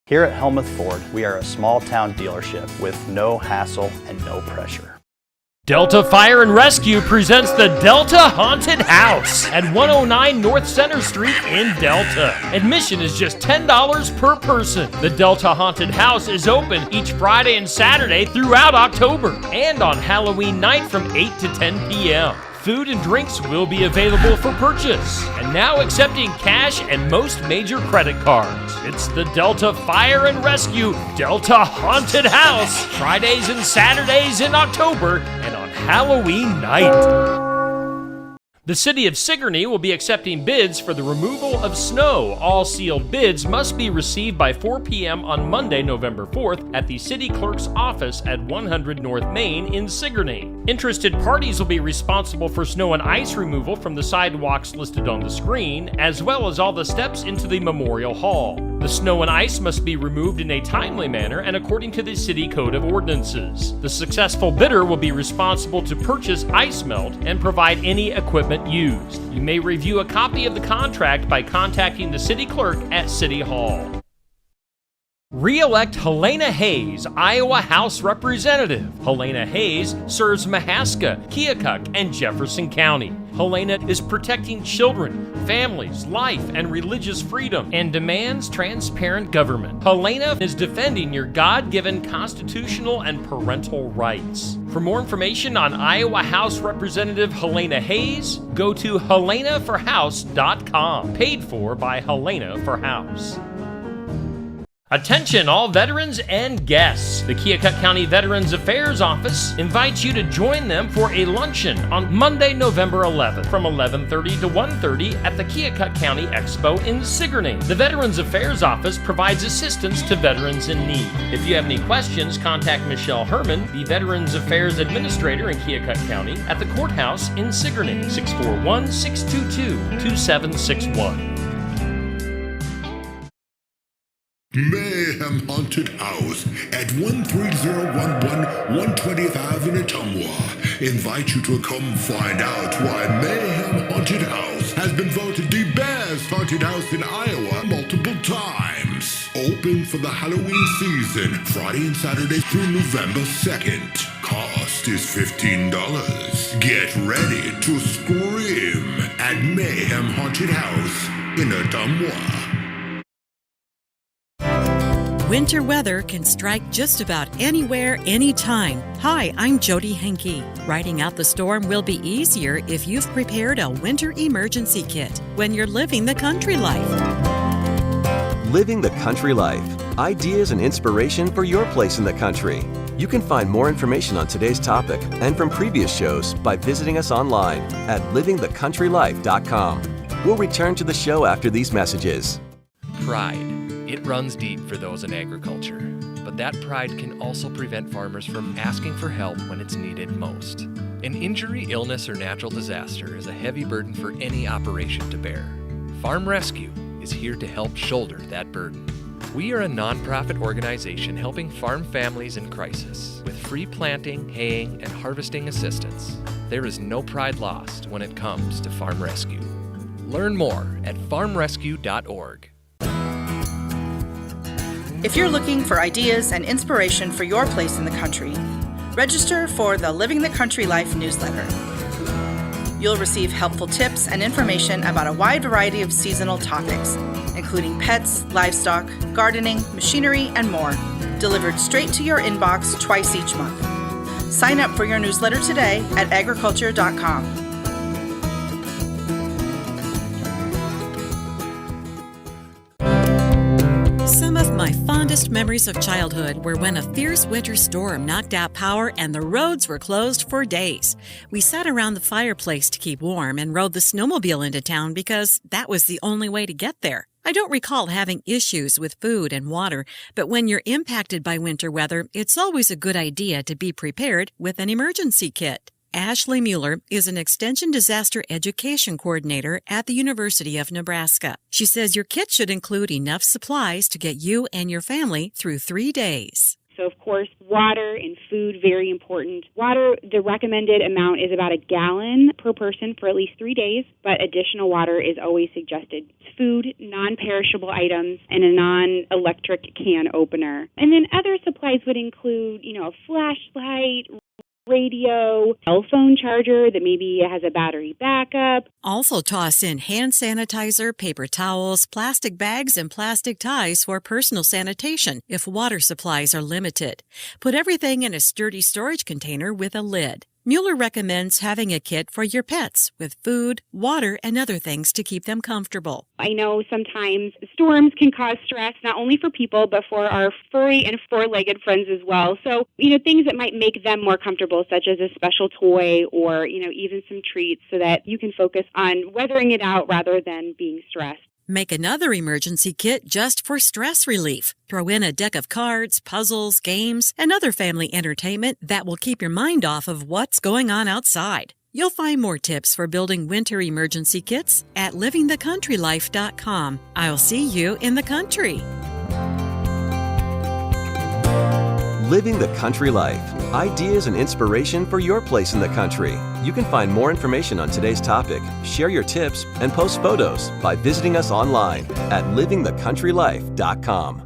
Here at Helmuth Ford, we are a small-town dealership with no hassle and no pressure. Delta Fire and Rescue presents the Delta Haunted House at 109 North Center Street in Delta. Admission is just $10 per person. The Delta Haunted House is open each Friday and Saturday throughout October and on Halloween night from 8 to 10 p.m. Food and drinks will be available for purchase, and now accepting cash and most major credit cards. It's the Delta Fire and Rescue Delta Haunted House, Fridays and Saturdays in October and on Halloween night. The City of Sigourney will be accepting bids for the removal of snow. All sealed bids must be received by 4 p.m. on Monday, November 4th at the City Clerk's office at 100 North Main in Sigourney. Interested parties will be responsible for snow and ice removal from the sidewalks listed on the screen, as well as all the steps into the Memorial Hall. The snow and ice must be removed in a timely manner and according to the City Code of Ordinances. The successful bidder will be responsible to purchase ice melt and provide any equipment used. You may review a copy of the contract by contacting the City Clerk at City Hall. Re-elect Helena Hayes, Iowa House Representative. Helena Hayes serves Mahaska, Keokuk, and Jefferson County. Helena is protecting children, families, life, and religious freedom, and demands transparent government. Helena is defending your God-given constitutional and parental rights. For more information on Iowa House Representative Helena Hayes, go to helenaforhouse.com. Paid for by Helena for House. Attention all veterans and guests. The Keokuk County Veterans Affairs Office invites you to join them for a luncheon on Monday, November 11th from 11:30 to 1:30 at the Keokuk County Expo in Sigourney. The Veterans Affairs Office provides assistance to veterans in need. If you have any questions, contact Michelle Herman, the Veterans Affairs Administrator in Keokuk County, at the courthouse in Sigourney, 641-622-2761. Mayhem Haunted House at 13011 120th Ave in Ottumwa invite you to come find out why Mayhem Haunted House has been voted the best haunted house in Iowa multiple times. Open for the Halloween season, Friday and Saturday through November 2nd. Cost is $15. Get ready to scream at Mayhem Haunted House in Ottumwa. Winter weather can strike just about anywhere, anytime. Hi, I'm Jody Henke. Riding out the storm will be easier if you've prepared a winter emergency kit when you're living the country life. Living the country life. Ideas and inspiration for your place in the country. You can find more information on today's topic and from previous shows by visiting us online at livingthecountrylife.com. We'll return to the show after these messages. Pride. It runs deep for those in agriculture, but that pride can also prevent farmers from asking for help when it's needed most. An injury, illness, or natural disaster is a heavy burden for any operation to bear. Farm Rescue is here to help shoulder that burden. We are a nonprofit organization helping farm families in crisis with free planting, haying, and harvesting assistance. There is no pride lost when it comes to Farm Rescue. Learn more at farmrescue.org. If you're looking for ideas and inspiration for your place in the country, register for the Living the Country Life newsletter. You'll receive helpful tips and information about a wide variety of seasonal topics, including pets, livestock, gardening, machinery, and more, delivered straight to your inbox twice each month. Sign up for your newsletter today at agriculture.com. Some of my fondest memories of childhood were when a fierce winter storm knocked out power and the roads were closed for days. We sat around the fireplace to keep warm and rode the snowmobile into town because that was the only way to get there. I don't recall having issues with food and water, but when you're impacted by winter weather, it's always a good idea to be prepared with an emergency kit. Ashley Mueller is an Extension Disaster Education Coordinator at the University of Nebraska. She says your kit should include enough supplies to get you and your family through 3 days. So, of course, water and food, very important. Water, the recommended amount is about a gallon per person for at least 3 days, but additional water is always suggested. Food, non-perishable items, and a non-electric can opener. And then other supplies would include, a flashlight, radio, cell phone charger that maybe has a battery backup. Also toss in hand sanitizer, paper towels, plastic bags, and plastic ties for personal sanitation if water supplies are limited. Put everything in a sturdy storage container with a lid. Mueller recommends having a kit for your pets with food, water, and other things to keep them comfortable. I know sometimes storms can cause stress, not only for people, but for our furry and four-legged friends as well. So, things that might make them more comfortable, such as a special toy or, even some treats so that you can focus on weathering it out rather than being stressed. Make another emergency kit just for stress relief. Throw in a deck of cards, puzzles, games, and other family entertainment that will keep your mind off of what's going on outside. You'll find more tips for building winter emergency kits at livingthecountrylife.com. I'll see you in the country. Living the Country Life. Ideas and inspiration for your place in the country. You can find more information on today's topic, share your tips, and post photos by visiting us online at livingthecountrylife.com.